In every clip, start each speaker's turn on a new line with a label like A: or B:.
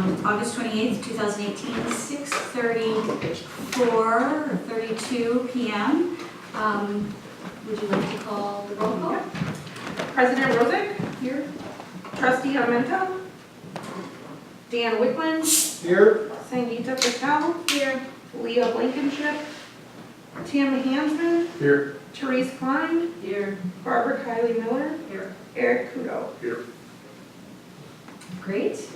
A: August 28th, 2018, 6:34 or 32 p.m. Would you like to call the roll call?
B: President Rosick,
A: Here.
B: Trustee Armenta, Dan Wickman,
C: Here.
B: Sangeeta Patel, here, Leah Blankenship, Tim Hansman,
C: Here.
B: Therese Klein,
A: Here.
B: Barbara Kylie Miller,
A: Here.
B: Eric Kudo.
C: Here.
A: Great.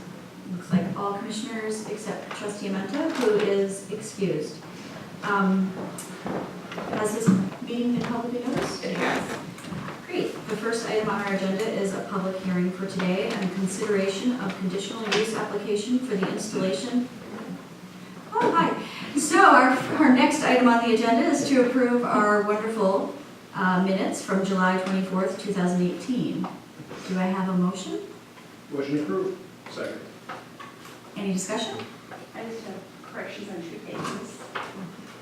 A: Looks like all commissioners except Trustee Amenta, who is excused. Has this meeting been publicly noticed?
B: It has.
A: Great. The first item on our agenda is a public hearing for today and consideration of conditional use application for the installation. Oh, hi. So our next item on the agenda is to approve our wonderful minutes from July 24th, 2018. Do I have a motion?
C: Motion approved. Second.
A: Any discussion?
D: I just have corrections on 2 pages.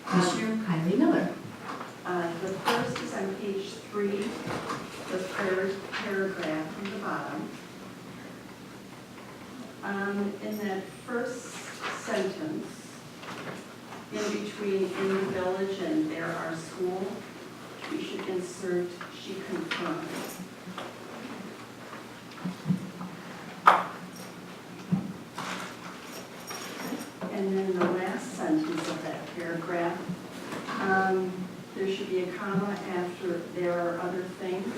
A: Commissioner Kylie Miller.
D: The first is on page 3, the third paragraph from the bottom. In that first sentence, in between "in the village" and "there are school," we should insert "she confirmed." And then the last sentence of that paragraph, there should be a comma after "there are other things."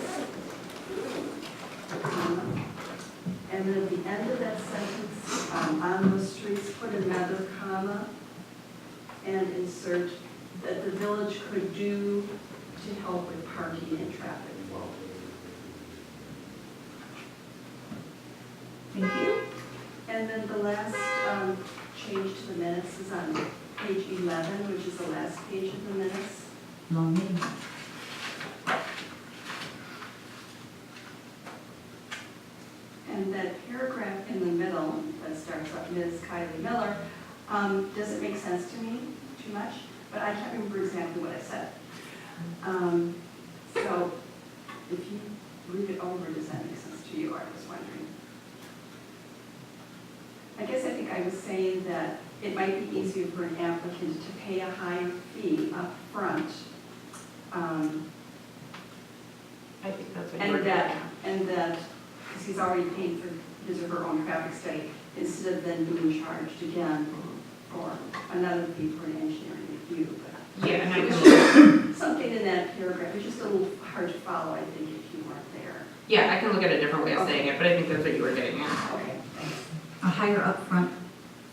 D: And then at the end of that sentence, on those streets, put another comma and insert "that the village could do to help with parking and traffic flow."
A: Thank you.
D: And then the last change to the minutes is on page 11, which is the last page of the minutes.
A: Long meeting.
D: And that paragraph in the middle that starts up Ms. Kylie Miller doesn't make sense to me too much, but I can't remember exactly what I said. So if you read it over, does that make sense to you? I was wondering. I guess I think I was saying that it might be easier for an applicant to pay a higher fee up front.
B: I think that's what you were
D: And that, because he's already paid for his or her own traffic study, instead of then being charged again for another fee for an engineering review. But
B: Yeah, and I
D: it was
B: can,
D: just something in that paragraph, it was just a little hard to follow, I think, if you weren't there.
B: yeah, I can look at a different way of saying it, but I think that's what you were getting at.
D: Okay, thanks.
A: A higher upfront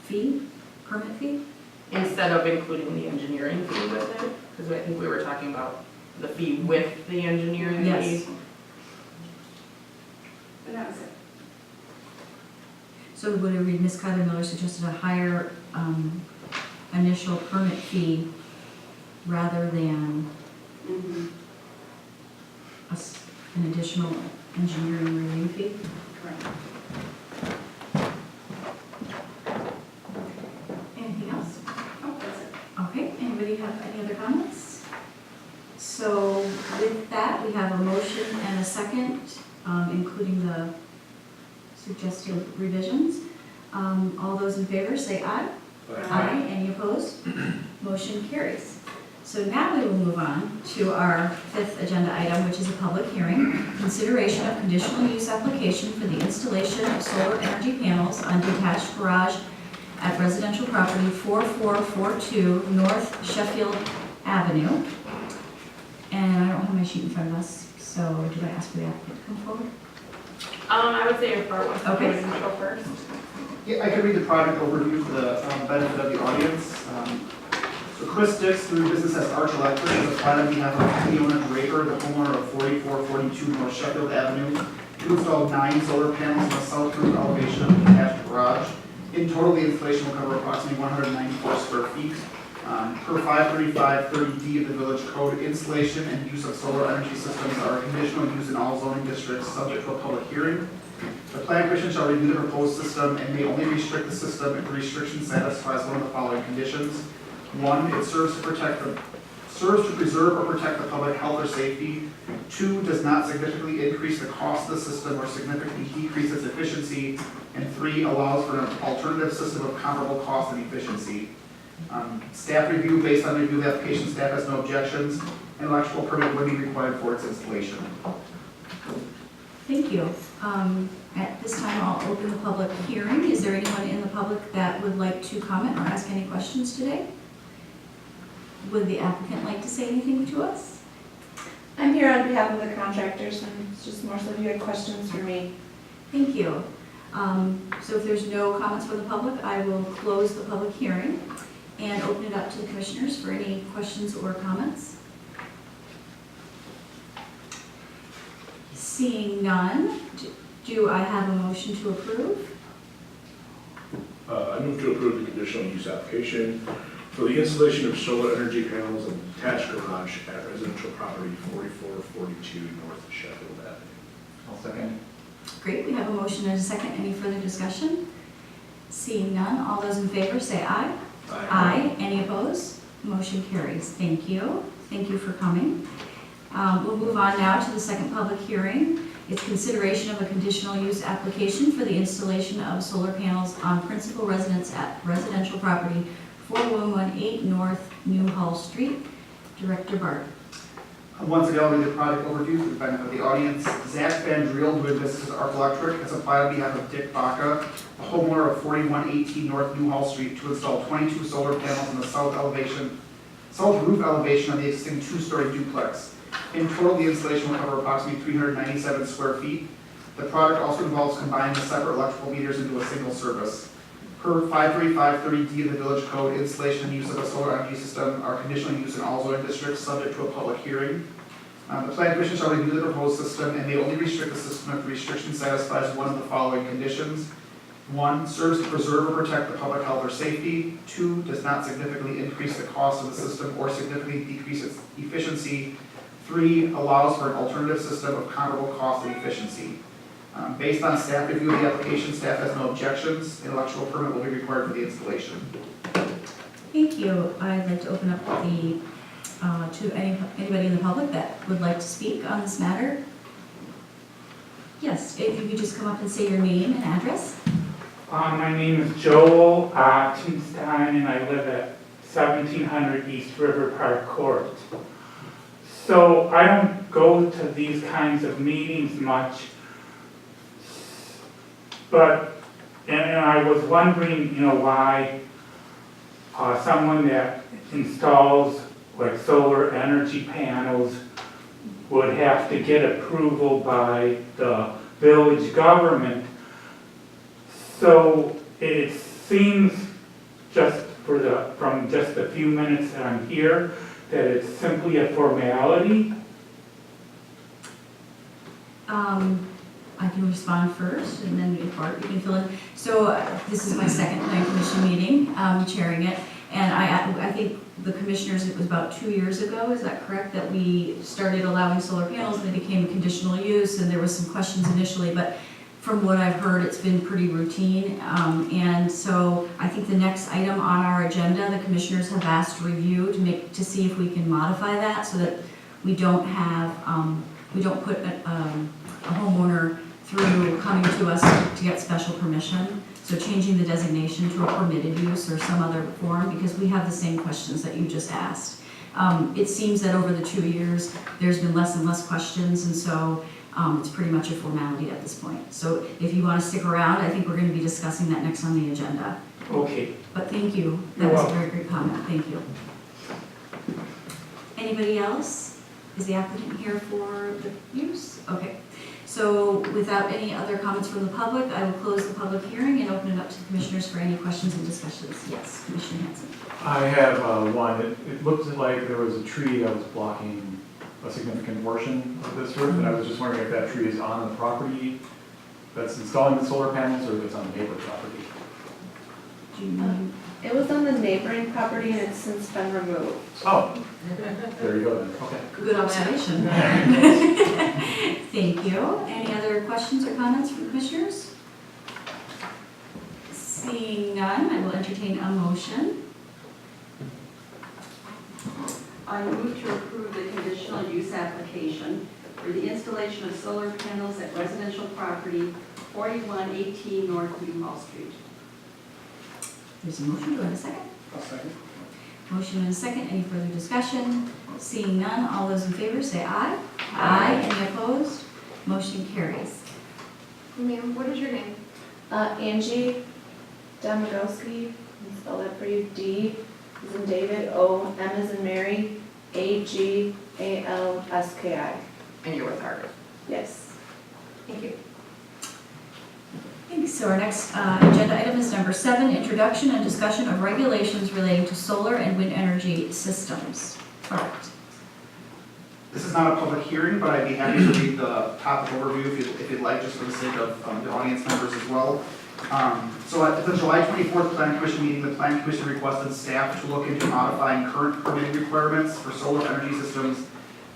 A: fee, permit fee?
B: Instead of including the engineering fee with it, because I think we were talking about the fee with the engineering
A: Yes.
B: fee.
D: But that was it.
A: So would it read, Ms. Kylie Miller suggested a higher initial permit fee rather than an additional engineering review fee?
D: Correct.
A: Anything else?
D: Oh, that's it.
A: Okay, anybody have any other comments? So with that, we have a motion and a second, including the suggested revisions. All those in favor say aye. Aye. Any opposed? Motion carries. So now we will move on to our fifth agenda item, which is a public hearing. Consideration of conditional use application for the installation of solar energy panels on detached garage at residential property 4442 North Sheffield Avenue. And I don't have my sheet in front of us, so do I ask for the applicant to come forward?
B: I would say if Bart wants to
A: Okay.
B: go first.
E: Yeah, I can read the project overview for the benefit of the audience. So Chris Dix, through business as Arch Electric, has applied on behalf of Leona Draper, the homeowner of 4442 North Sheffield Avenue, to install 9 solar panels in the south roof elevation of the detached garage. In total, the installation will cover approximately 194 square feet. Per 535-30D of the Village Code, installation and use of solar energy systems are conditional use in all zoning districts subject to a public hearing. The Plan Commission shall review the proposed system and may only restrict the system if the restriction satisfies one of the following conditions. 1, it serves to protect the serves to preserve or protect the public health or safety. 2, does not significantly increase the cost of the system or significantly decrease its efficiency. And 3, allows for an alternative system of comparable cost and efficiency. Staff review, based on review of the application, staff has no objections. An electrical permit would be required for its installation.
A: Thank you. At this time, I'll open the public hearing. Is there anyone in the public that would like to comment or ask any questions today? Would the applicant like to say anything to us?
F: I'm here on behalf of the contractors, and it's just more so if you had questions for me.
A: Thank you. So if there's no comments from the public, I will close the public hearing and open it up to the commissioners for any questions or comments. Seeing none, do I have a motion to approve?
C: I move to approve the conditional use application for the installation of solar energy panels and detached garage at residential property 4442 North Sheffield Avenue.
G: I'll second.
A: Great, we have a motion and a second. Any further discussion? Seeing none, all those in favor say aye. Aye. Any opposed? Motion carries. Thank you. Thank you for coming. We'll move on now to the second public hearing. It's consideration of a conditional use application for the installation of solar panels on principal residence at residential property 4118 North New Hall Street. Director Bart.
E: Once again, I'll read the project overview for the benefit of the audience. Zach Van Driel, doing business as Arc Electric, has applied on behalf of Dick Baca, a homeowner of 4118 North New Hall Street, to install 22 solar panels on the south roof elevation of the existing 2-story duplex. In total, the installation will cover approximately 397 square feet. The project also involves combining the separate electrical meters into a single service. Per 53530D of the Village Code, installation and use of a solar energy system are conditional use in all zoning districts, subject to a public hearing. The Planning Commission shall review the proposed system and may only restrict the system if the restriction satisfies one of the following conditions. 1, serves to preserve or protect the public health or safety. 2, does not significantly increase the cost of the system or significantly decrease its efficiency. 3, allows for an alternative system of comparable cost and efficiency. Based on staff review of the application, staff has no objections. An electrical permit will be required for the installation.
A: Thank you. I'd like to open up the to anybody in the public that would like to speak on this matter. Yes, if you could just come up and say your name and address.
H: My name is Joel Ottenstein, and I live at 1700 East River Park Court. So I don't go to these kinds of meetings much, but, and I was wondering, why someone that installs like solar energy panels would have to get approval by the village government. So it seems from just a few minutes that I'm here, that it's simply a formality.
A: I can respond first, and then if Bart, you can fill in. So this is my second Planning Commission meeting, chairing it, and I think the commissioners, it was about 2 years ago, is that correct, that we started allowing solar panels, and they became conditional use, and there was some questions initially, but from what I've heard, it's been pretty routine, and so I think the next item on our agenda, the commissioners have asked review to see if we can modify that so that we don't have, we don't put a homeowner through coming to us to get special permission. So changing the designation to a permitted use or some other form, because we have the same questions that you just asked. It seems that over the 2 years, there's been less and less questions, and so it's pretty much a formality at this point. So if you want to stick around, I think we're going to be discussing that next on the agenda.
H: Okay.
A: But thank you. That was a very great comment. Thank you. Anybody else? Is the applicant here for the use? Okay. So without any other comments from the public, I will close the public hearing and open it up to the commissioners for any questions and discussions. Yes, Commissioner Hanson.
G: I have one. It looked like there was a tree that was blocking a significant portion of this roof, and I was just wondering if that tree is on the property that's installing the solar panels, or if it's on the neighbor property.
A: Do you know?
F: It was on the neighboring property, and it's since been removed.
G: Oh, there you go then. Okay.
A: Good observation. Thank you. Any other questions or comments from commissioners? Seeing none, I will entertain a motion.
D: I move to approve the conditional use application for the installation of solar panels at residential property 4118 North New Hall Street.
A: There's a motion, do I have a second?
E: I'll second.
A: Motion and a second, any further discussion? Seeing none, all those in favor say aye. Aye. Any opposed? Motion carries.
F: Ma'am, what is your name? Angie Domagowski, I'll spell that for you, D as in David, O, M as in Mary, Agalski.
B: And you're with Harvard.
F: Yes.
B: Thank you.
A: Thanks. So our next agenda item is number 7, introduction and discussion of regulations relating to solar and wind energy systems. Correct.
E: This is not a public hearing, but I'd be happy to read the topic overview if you'd like, just for the sake of the audience members as well. So at the July 24th Plan Commission meeting, the Plan Commission requested staff to look into modifying current permitting requirements for solar energy systems,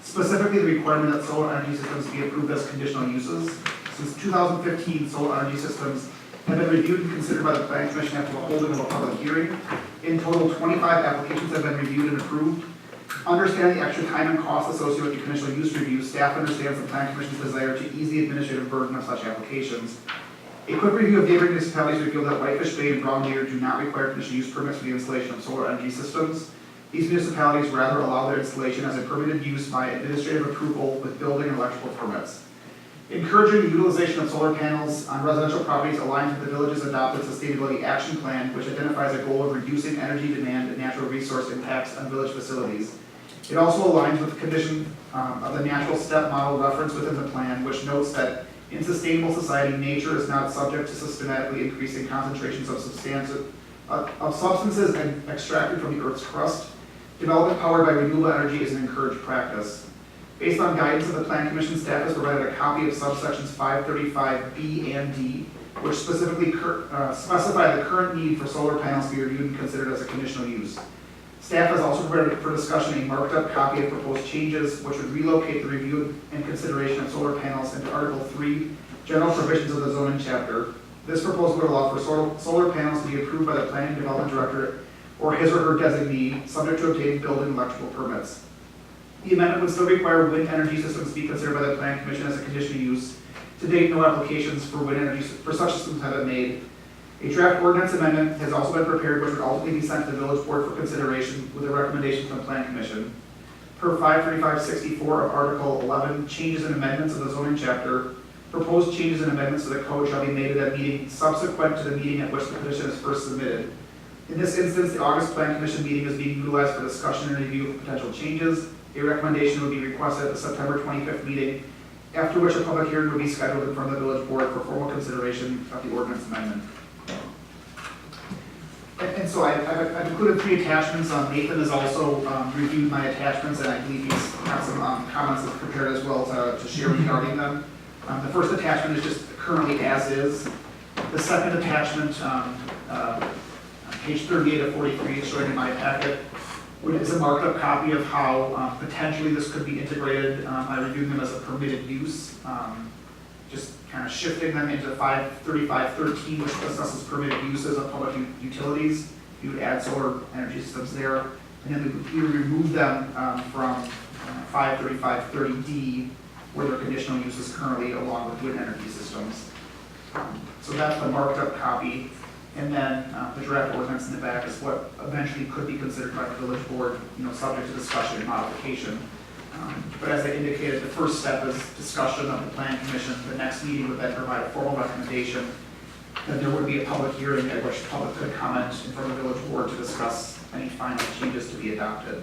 E: specifically the requirement that solar energy systems be approved as conditional uses. Since 2015, solar energy systems have been reviewed and considered by the Plan Commission after the holding of a public hearing. In total, 25 applications have been reviewed and approved. Understanding the extra time and cost associated with the conditional use review, staff understands the Plan Commission's desire to ease the administrative burden of such applications. A quick review of neighboring municipalities revealed that Whitefish Bay and Brown Deer do not require conditional use permits for the installation of solar energy systems. These municipalities rather allow their installation as a permitted use by administrative approval with building and electrical permits. Encouraging the utilization of solar panels on residential properties aligns with the village's adopted sustainability action plan, which identifies a goal of reducing energy demand and natural resource impacts on village facilities. It also aligns with the condition of the natural step model referenced within the plan, which notes that in sustainable society, nature is not subject to systematically increasing concentrations of substances extracted from the Earth's crust. Development powered by renewable energy is an encouraged practice. Based on guidance of the Plan Commission, staff has provided a copy of subsections 535B and D, which specifically specify the current need for solar panels to be reviewed and considered as a conditional use. Staff has also provided for discussion a marked up copy of proposed changes, which would relocate the review and consideration of solar panels into Article 3, General Provisions of the Zoning Chapter. This proposal would allow for solar panels to be approved by the Planning and Development Director or his or her designee, subject to obtaining building and electrical permits. The amendment would still require wind energy systems to be considered by the Planning Commission as a conditional use. To date, no applications for wind energy for such systems have been made. A draft ordinance amendment has also been prepared, which would ultimately be sent to the village board for consideration with a recommendation from the Plan Commission. Per 53564 of Article 11, changes and amendments of the zoning chapter, proposed changes and amendments to the code shall be made at a meeting subsequent to the meeting at which the petition is first submitted. In this instance, the August Plan Commission meeting is being utilized for discussion and review of potential changes. A recommendation would be requested at the September 25th meeting, after which a public hearing would be scheduled in front of the village board for formal consideration of the ordinance amendment. And so I've included 3 attachments. Nathan has also reviewed my attachments, and I believe he's got some comments prepared as well to share regarding them. The first attachment is just currently as is. The second attachment, page 38 of 43, is showing in my packet, is a marked up copy of how potentially this could be integrated. I reviewed them as a permitted use, just kind of shifting them into 53513, which discusses permitted uses of public utilities. You would add solar energy systems there, and then we would remove them from 53530D, where their conditional use is currently, along with wind energy systems. So that's the marked up copy. And then the draft ordinance in the back is what eventually could be considered by the village board, subject to discussion and modification. But as I indicated, the first step is discussion of the Plan Commission. The next meeting would then provide a formal recommendation. Then there would be a public hearing at which the public could comment in front of the village board to discuss any final changes to be adopted.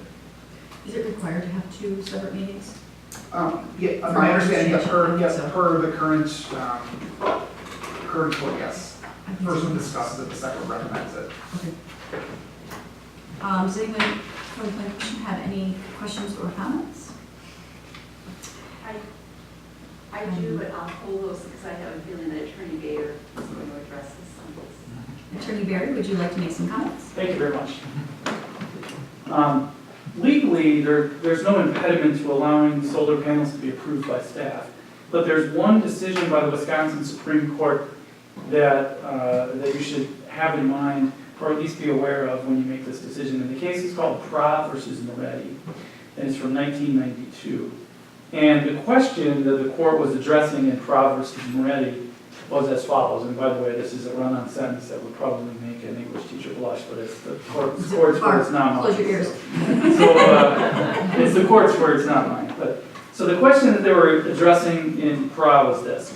A: Is it required to have 2 separate meetings?
E: Yeah, my understanding, per the current code, yes. The first one discusses it, the second one recommends it.
A: Okay. Does anyone from the Plan Commission have any questions or comments?
D: I do, but I'll hold those because I have a feeling that Attorney Bayer is going to address this on this.
A: Attorney Barry, would you like to make some comments?
I: Thank you very much. Legally, there's no impediment to allowing solar panels to be approved by staff, but there's one decision by the Wisconsin Supreme Court that you should have in mind. or at least be aware of when you make this decision. And the case is called Pra versus Moretti, and it's from 1992. And the question that the court was addressing in Pra versus Moretti was as follows, and by the way, this is a run-on sentence that would probably make an English teacher blush, but it's the court's words, not mine.
A: Close your ears.
I: So, it's the court's words, not mine. But, so the question that they were addressing in Pra was this: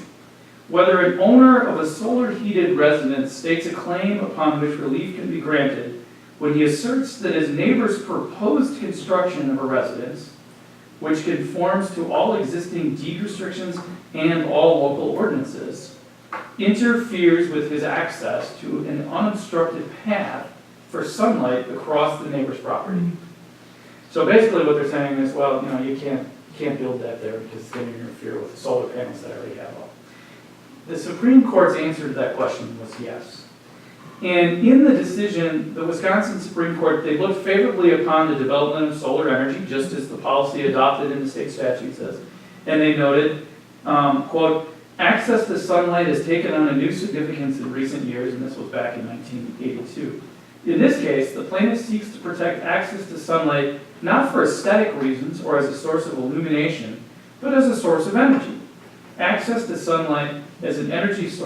I: whether an owner of a solar-heated residence states a claim upon which relief can be granted when he asserts that his neighbor's proposed construction of a residence, which conforms to all existing deed restrictions and all local ordinances, interferes with his access to an unobstructed path for sunlight across the neighbor's property. So basically what they're saying is, well, you know, you can't build that there because it's going to interfere with the solar panels that I already have up. The Supreme Court's answer to that question was yes. And in the decision, the Wisconsin Supreme Court, they looked favorably upon the development of solar energy, just as the policy adopted in the state statute says. And they noted, quote, access to sunlight has taken on a new significance in recent years, and this was back in 1982. In this case, the plaintiff seeks to protect access to sunlight not for aesthetic reasons or as a source of illumination, but as a source of energy. Access to sunlight as an energy source